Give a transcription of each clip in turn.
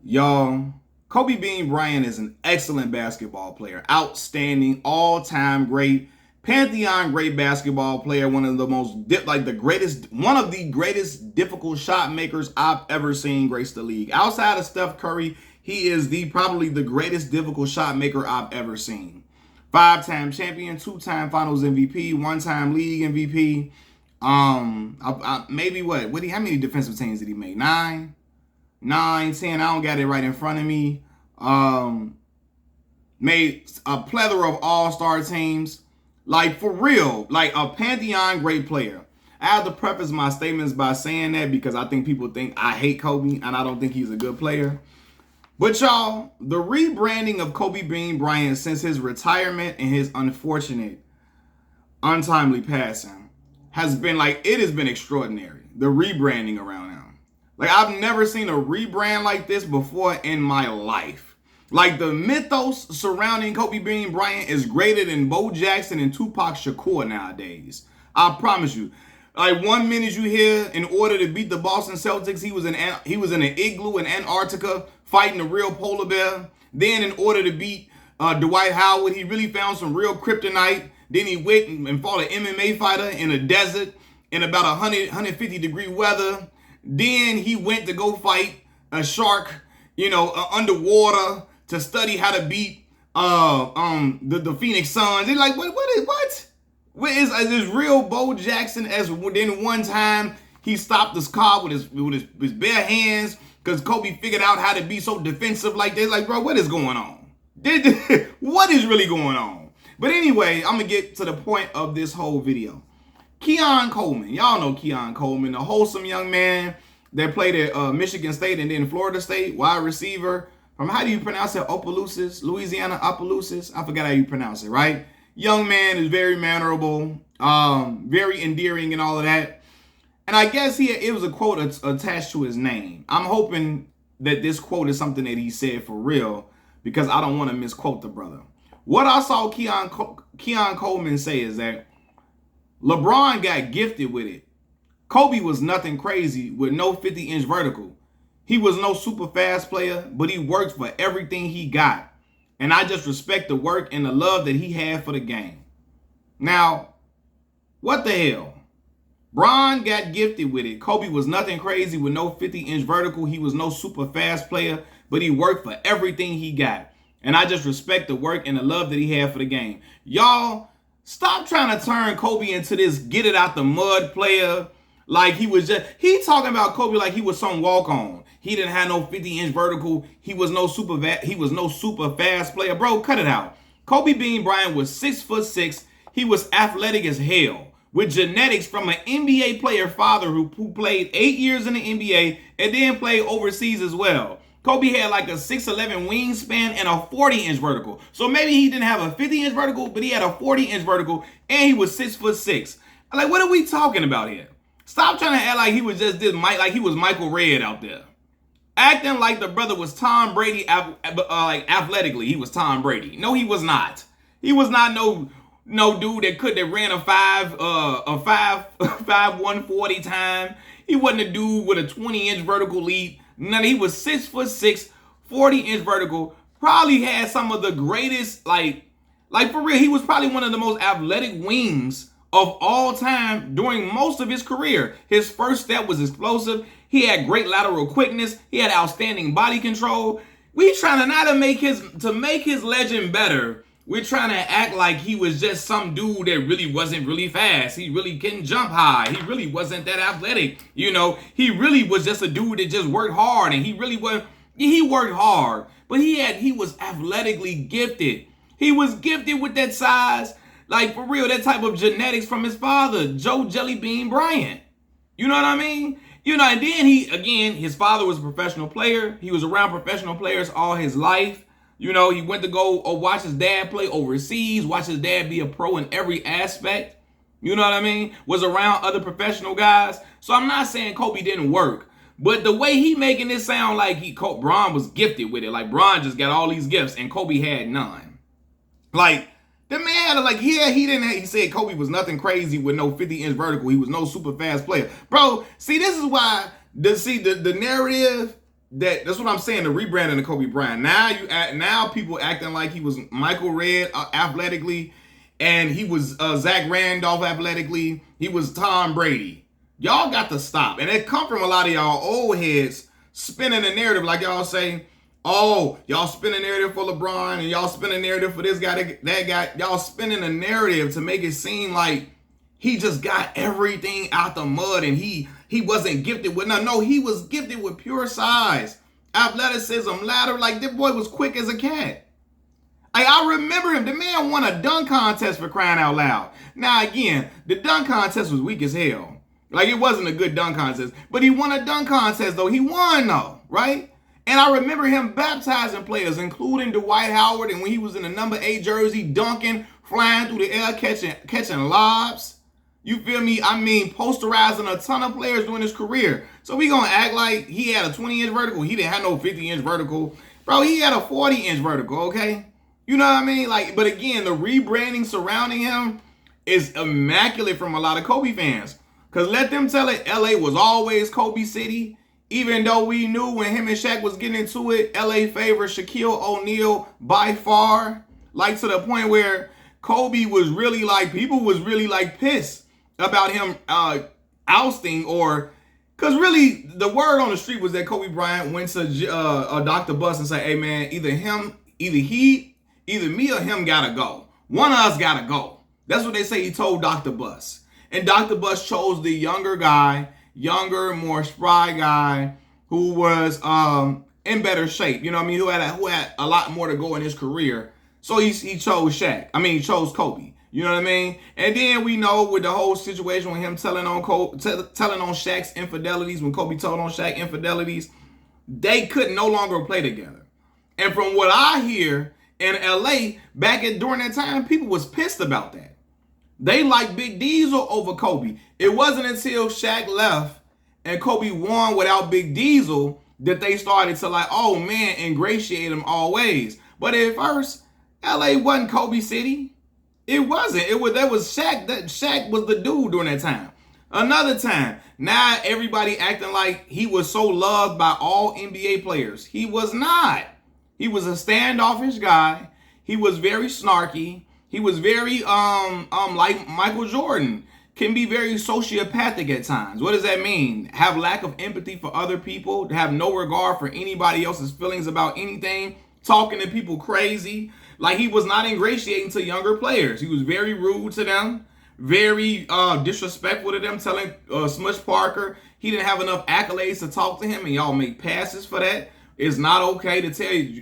Y'all, Kobe Bean Bryant is an excellent basketball player. Outstanding, all-time great, pantheon great basketball player. One of the one of the greatest difficult shot makers I've ever seen grace the league. Outside of Steph Curry, he is probably the greatest difficult shot maker I've ever seen. Five-time champion, two-time Finals MVP, one-time league MVP. Maybe what? How many defensive teams did he make? 9, 10. I don't got it right in front of me. Made a plethora of all-star teams. Like, for real, like a pantheon great player. I have to preface my statements by saying that because I think people think I hate Kobe and I don't think he's a good player. But y'all, the rebranding of Kobe Bean Bryant since his retirement and his unfortunate, untimely passing has been it has been extraordinary. The rebranding around him. Like, I've never seen a rebrand like this before in my life. Like, the mythos surrounding Kobe Bean Bryant is greater than Bo Jackson and Tupac Shakur nowadays. I promise you. Like, 1 minute you hear in order to beat the Boston Celtics, he was in an igloo in Antarctica fighting a real polar bear. Then in order to beat Dwight Howard, he really found some real kryptonite. Then he went and fought an MMA fighter in a desert in about 150 degree weather. Then he went to go fight a shark, underwater to study how to beat the Phoenix Suns. They're like, what? What is this real Bo Jackson? As then one time he stopped this car with his bare hands because Kobe figured out how to be so defensive like this. Like, bro, what is going on? What is really going on? But anyway, I'm gonna get to the point of this whole video. Keon Coleman. Y'all know Keon Coleman, the wholesome young man that played at Michigan State and then Florida State, wide receiver from, how do you pronounce it? Opelousas, Louisiana, Opelousas. I forgot how you pronounce it, right? Young man is very mannerable, very endearing and all of that. And I guess it was a quote attached to his name. I'm hoping that this quote is something that he said for real because I don't want to misquote the brother. What I saw Keon Coleman say is that LeBron got gifted with it. Kobe was nothing crazy with no 50-inch vertical. He was no super fast player, but he worked for everything he got. And I just respect the work and the love that he had for the game. Now, what the hell? Bron got gifted with it. Kobe was nothing crazy with no 50-inch vertical. He was no super fast player, but he worked for everything he got. And I just respect the work and the love that he had for the game. Y'all, stop trying to turn Kobe into this get it out the mud player. Like he talking about Kobe like he was some walk-on. He didn't have no 50-inch vertical. He was no super fast player. Bro, cut it out. Kobe Bean Bryant was 6'6". He was athletic as hell with genetics from an NBA player father who played 8 years in the NBA and then played overseas as well. Kobe had like a 6'11" wingspan and a 40-inch vertical. So maybe he didn't have a 50-inch vertical, but he had a 40-inch vertical and he was 6'6". Like, what are we talking about here? Stop trying to act like he was just this, like he was Michael Redd out there. Acting like the brother was Tom Brady, like athletically, he was Tom Brady. No, he was not. He was not no dude that ran a 140 time. He wasn't a dude with a 20-inch vertical leap. None. He was 6'6", 40-inch vertical. Probably had some of the greatest, like for real. He was probably one of the most athletic wings of all time during most of his career. His first step was explosive. He had great lateral quickness. He had outstanding body control. We trying to not make his legend better. We're trying to act like he was just some dude that really wasn't really fast. He really couldn't jump high. He really wasn't that athletic. He really was just a dude that just worked hard, and he worked hard, but he was athletically gifted. He was gifted with that size, like for real, that type of genetics from his father, Joe Jelly Bean Bryant. You know what I mean? And then his father was a professional player. He was around professional players all his life. He went to go watch his dad play overseas, watch his dad be a pro in every aspect. You know what I mean? Was around other professional guys. So I'm not saying Kobe didn't work, but the way he making it sound like Bron was gifted with it. Like Bron just got all these gifts and Kobe had none. Like the man, he said Kobe was nothing crazy with no 50-inch vertical. He was no super fast player. Bro, see, this is why the narrative that's what I'm saying. The rebranding of Kobe Bryant. Now people acting like he was Michael Redd athletically, and he was Zach Randolph athletically. He was Tom Brady. Y'all got to stop. And it come from a lot of y'all old heads spinning the narrative, like y'all say, oh, y'all spin a narrative for LeBron and y'all spin a narrative for this guy, that guy. Y'all spinning a narrative to make it seem like he just got everything out the mud and he wasn't gifted with no, he was gifted with pure size, athleticism, ladder. Like, that boy was quick as a cat. I remember him. The man won a dunk contest, for crying out loud. Now, again, the dunk contest was weak as hell. Like, it wasn't a good dunk contest. But he won a dunk contest, though. He won, though, right? And I remember him baptizing players, including Dwight Howard, and when he was in the number 8 jersey, dunking, flying through the air, catching lobs. You feel me? I mean, posterizing a ton of players during his career. So we gonna act like he had a 20-inch vertical. He didn't have no 50-inch vertical. Bro, he had a 40-inch vertical, okay? You know what I mean? Like, but again, the rebranding surrounding him is immaculate from a lot of Kobe fans. Because let them tell it, LA was always Kobe City. Even though we knew when him and Shaq was getting into it, LA favored Shaquille O'Neal by far. Like, to the point where Kobe was really like, people was really like pissed about him ousting, or because really the word on the street was that Kobe Bryant went to Dr. Buss and said, hey man, either me or him gotta go. One of us gotta go. That's what they say he told Dr. Buss. And Dr. Buss chose the younger guy, more spry guy who was in better shape. You know what I mean? Who had a lot more to go in his career. So he chose he chose Kobe. You know what I mean? And then we know with the whole situation with him telling on Shaq's infidelities, when Kobe told on Shaq infidelities, they could no longer play together. And from what I hear in LA, during that time, people was pissed about that. They liked Big Diesel over Kobe. It wasn't until Shaq left and Kobe won without Big Diesel that they started to like, oh man, ingratiate him always. But at first, LA wasn't Kobe City. It wasn't. That was Shaq. Shaq was the dude during that time. Another time, now everybody acting like he was so loved by all NBA players. He was not. He was a standoffish guy. He was very snarky. He was very like Michael Jordan, can be very sociopathic at times. What does that mean? Have lack of empathy for other people, have no regard for anybody else's feelings about anything, talking to people crazy. Like, he was not ingratiating to younger players. He was very rude to them, very disrespectful to them, telling Smush Parker he didn't have enough accolades to talk to him, and y'all make passes for that. It's not okay to tell you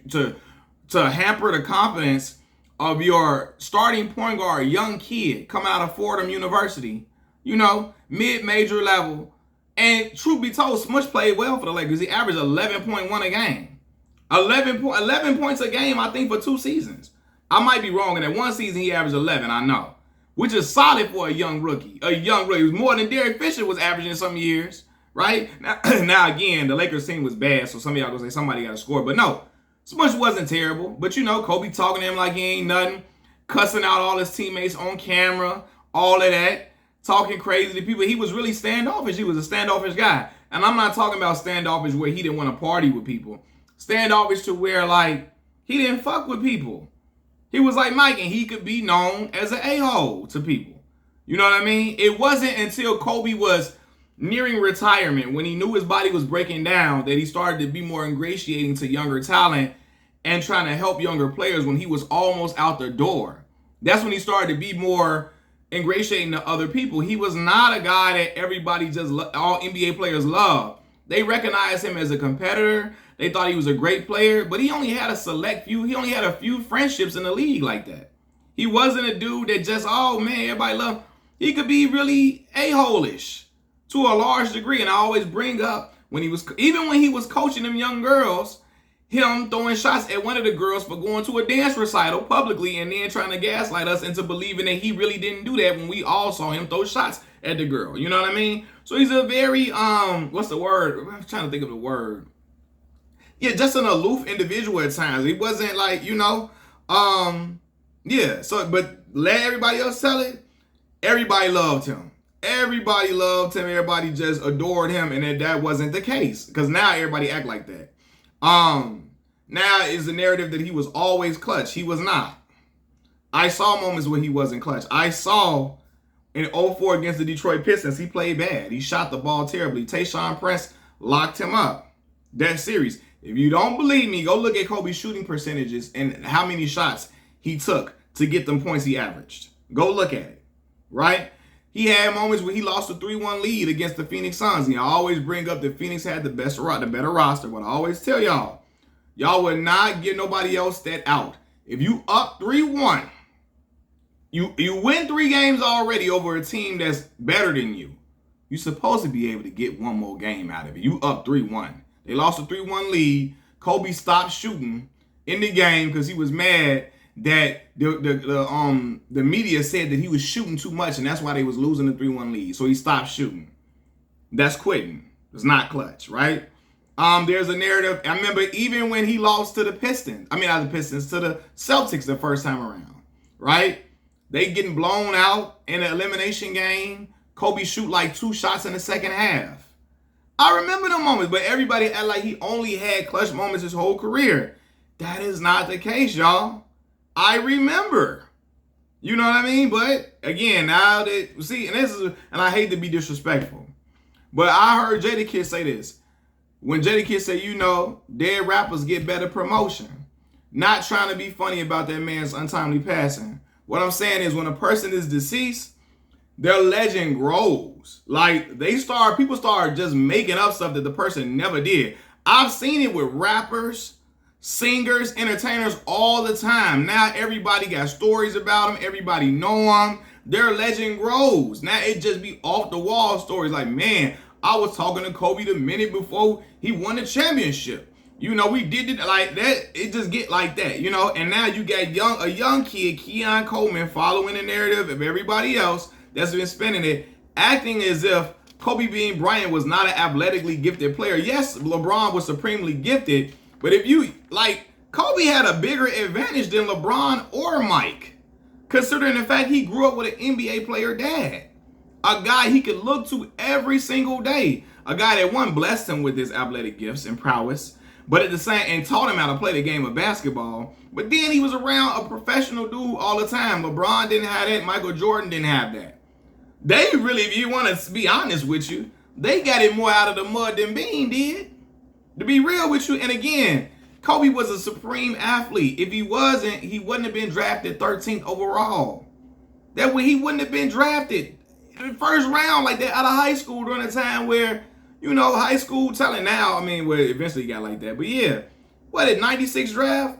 to hamper the confidence of your starting point guard, young kid coming out of Fordham University, you know, mid-major level. And truth be told, Smush played well for the Lakers. He averaged 11.1 a game. 11 points a game, I think, for 2 seasons. I might be wrong. In that one season, he averaged 11, I know. Which is solid for a young rookie. It was more than Derek Fisher was averaging some years, right? Now again, the Lakers team was bad, so some of y'all gonna say somebody got to score. But no, Smush wasn't terrible. But you know, Kobe talking to him like he ain't nothing, cussing out all his teammates on camera, all of that, talking crazy to people. He was really standoffish. He was a standoffish guy. And I'm not talking about standoffish where he didn't want to party with people. Standoffish to where, like, he didn't fuck with people. He was like Mike, and he could be known as an a-hole to people. You know what I mean? It wasn't until Kobe was nearing retirement, when he knew his body was breaking down, that he started to be more ingratiating to younger talent and trying to help younger players when he was almost out the door. That's when he started to be more ingratiating to other people. He was not a guy that everybody all NBA players loved. They recognized him as a competitor. They thought he was a great player, but he only had a few friendships in the league like that. He wasn't a dude that just, oh man, everybody loved. He could be really a-hole-ish to a large degree. And I always bring up even when he was coaching them young girls, him throwing shots at one of the girls for going to a dance recital publicly and then trying to gaslight us into believing that he really didn't do that when we all saw him throw shots at the girl. You know what I mean? So he's a very, what's the word? I'm trying to think of the word. Yeah, just an aloof individual at times. He wasn't like, yeah. So, but let everybody else tell it. Everybody loved him. Everybody loved him. Everybody just adored him. And that wasn't the case. Because now everybody act like that. Now is the narrative that he was always clutch. He was not. I saw moments where he wasn't clutch. I saw in 04 against the Detroit Pistons, he played bad. He shot the ball terribly. Tayshaun Prince locked him up that series. If you don't believe me, go look at Kobe's shooting percentages and how many shots he took to get them points he averaged. Go look at it, right? He had moments where he lost a 3-1 lead against the Phoenix Suns. And I always bring up that Phoenix had the better roster. But I always tell y'all would not give nobody else that out. If you up 3-1, you win 3 games already over a team that's better than you. You're supposed to be able to get one more game out of it. You up 3-1. They lost a 3-1 lead. Kobe stopped shooting in the game because he was mad that the media said that he was shooting too much, and that's why they was losing the 3-1 lead. So he stopped shooting. That's quitting. It's not clutch, right? There's a narrative. I remember even when he lost to the Pistons. I mean, not the Pistons, to the Celtics the first time around, right? They getting blown out in an elimination game. Kobe shoot like 2 shots in the second half. I remember the moments, but everybody act like he only had clutch moments his whole career. That is not the case, y'all. I remember. You know what I mean? But again, now that see, and I hate to be disrespectful, but I heard Jadakiss say this. When Jadakiss said, dead rappers get better promotion. Not trying to be funny about that man's untimely passing. What I'm saying is when a person is deceased, their legend grows. Like people start just making up stuff that the person never did. I've seen it with rappers, singers, entertainers all the time. Now everybody got stories about them. Everybody know them. Their legend grows. Now it just be off the wall stories like, man, I was talking to Kobe the minute before he won the championship. We did it like that. It just get like that, And now you got a young kid, Keon Coleman, following the narrative of everybody else that's been spinning it, acting as if Kobe Bryant was not an athletically gifted player. Yes, LeBron was supremely gifted, but Kobe had a bigger advantage than LeBron or Mike, considering the fact he grew up with an NBA player dad. A guy he could look to every single day. A guy that one blessed him with his athletic gifts and prowess, but at the same and taught him how to play the game of basketball. But then he was around a professional dude all the time. LeBron didn't have that. Michael Jordan didn't have that. They really, if you want to be honest with you, they got it more out of the mud than Bean did. To be real with you, and again, Kobe was a supreme athlete. If he wasn't, he wouldn't have been drafted 13th overall. That way he wouldn't have been drafted in the first round like that out of high school during a time where, high school talent now, where eventually got like that. But yeah, 96 draft?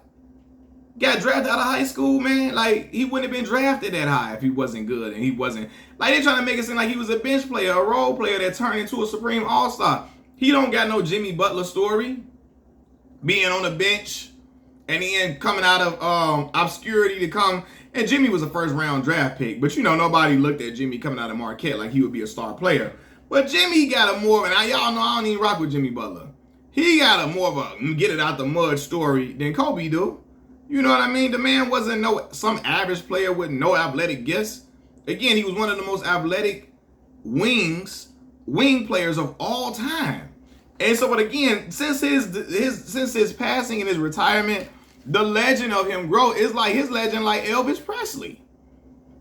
Got drafted out of high school, man. Like, he wouldn't have been drafted that high if he wasn't good. And he wasn't, they trying to make it seem like he was a bench player, a role player that turned into a supreme all-star. He don't got no Jimmy Butler story. Being on the bench and then coming out of obscurity to come. And Jimmy was a first-round draft pick. But, nobody looked at Jimmy coming out of Marquette like he would be a star player. But Jimmy got a more, and y'all know I don't even rock with Jimmy Butler. He got a more of a get it out the mud story than Kobe do. You know what I mean? The man wasn't some average player with no athletic gifts. Again, he was one of the most athletic wing players of all time. And so, but again, since his passing and his retirement, the legend of him grow is like his legend, like Elvis Presley.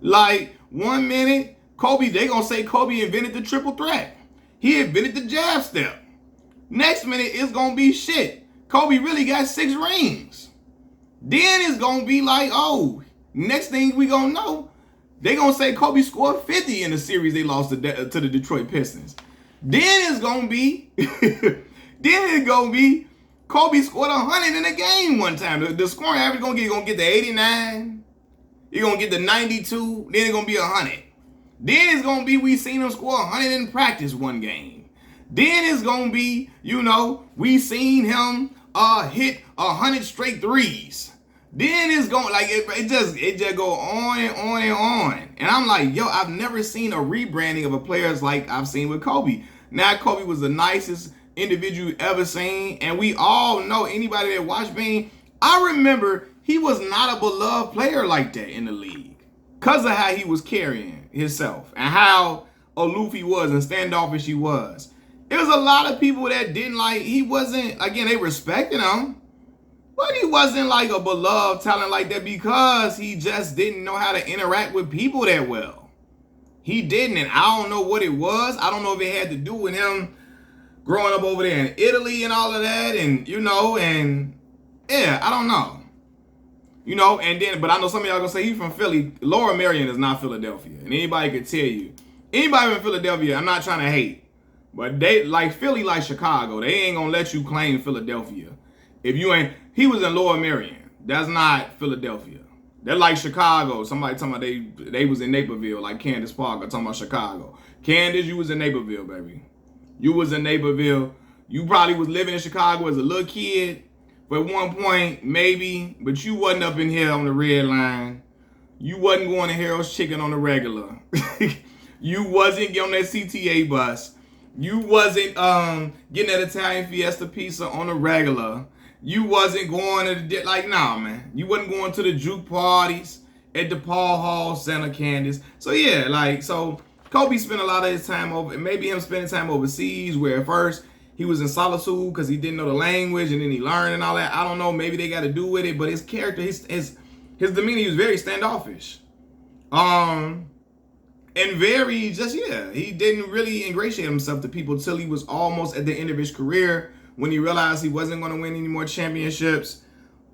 Like 1 minute, Kobe, they gonna say Kobe invented the triple threat. He invented the jab step. Next minute, it's gonna be shit. Kobe really got 6 rings. Then it's going to be like, next thing we going to know, they going to say Kobe scored 50 in the series they lost to the Detroit Pistons. Then it's going to be, Kobe scored 100 in a game one time. The scoring average going to get the 89. You're going to get the 92. Then it's going to be 100. Then it's going to be, we seen him score 100 in practice one game. Then it's going to be, we seen him hit 100 straight threes. Then it's going it just go on and on and on. And I'm like, I've never seen a rebranding of a player like I've seen with Kobe. Now Kobe was the nicest individual you've ever seen, and we all know, anybody that watched Bean, I remember he was not a beloved player like that in the league because of how he was carrying himself and how aloof he was and standoffish he was. It was a lot of people that didn't like, he wasn't, again, they respected him, but he wasn't like a beloved talent like that because he just didn't know how to interact with people that well. He didn't, and I don't know what it was. I don't know if it had to do with him growing up over there in Italy and all of that, and and yeah, I don't know. And then, but I know some of y'all gonna say he's from Philly. Lower Merion is not Philadelphia, and anybody could tell you. Anybody from Philadelphia, I'm not trying to hate, but they like Philly, like Chicago. They ain't gonna let you claim Philadelphia if you ain't. He was in Lower Merion. That's not Philadelphia. They're like Chicago. Somebody talking about they was in Naperville, like Candace Parker talking about Chicago. Candace, you was in Naperville, baby. You was in Naperville. You probably was living in Chicago as a little kid. But at one point, maybe, but you wasn't up in here on the red line. You wasn't going to Harold's Chicken on the regular. You wasn't getting on that CTA bus. You wasn't getting that Italian Fiesta pizza on the regular. You wasn't going to the, nah, man. You wasn't going to the juke parties at DePaul Hall Center, Candace. So, yeah, so Kobe spent a lot of his time over, maybe him spending time overseas, where at first, he was in solitude because he didn't know the language, and then he learned and all that. I don't know. Maybe they got to do with it, but his character, his demeanor, he was very standoffish, and very he didn't really ingratiate himself to people till he was almost at the end of his career when he realized he wasn't going to win any more championships.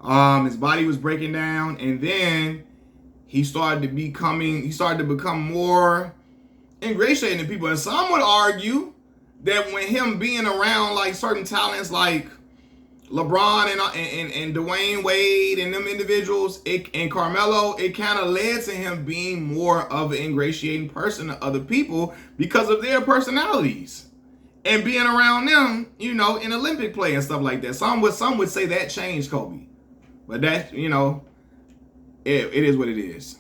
His body was breaking down, and then he started to become more ingratiating to people, and some would argue that when him being around like certain talents like LeBron and Dwayne Wade and them individuals and Carmelo, it kind of led to him being more of an ingratiating person to other people because of their personalities and being around them, in Olympic play and stuff like that. Some would say that changed Kobe, but that it is what it is.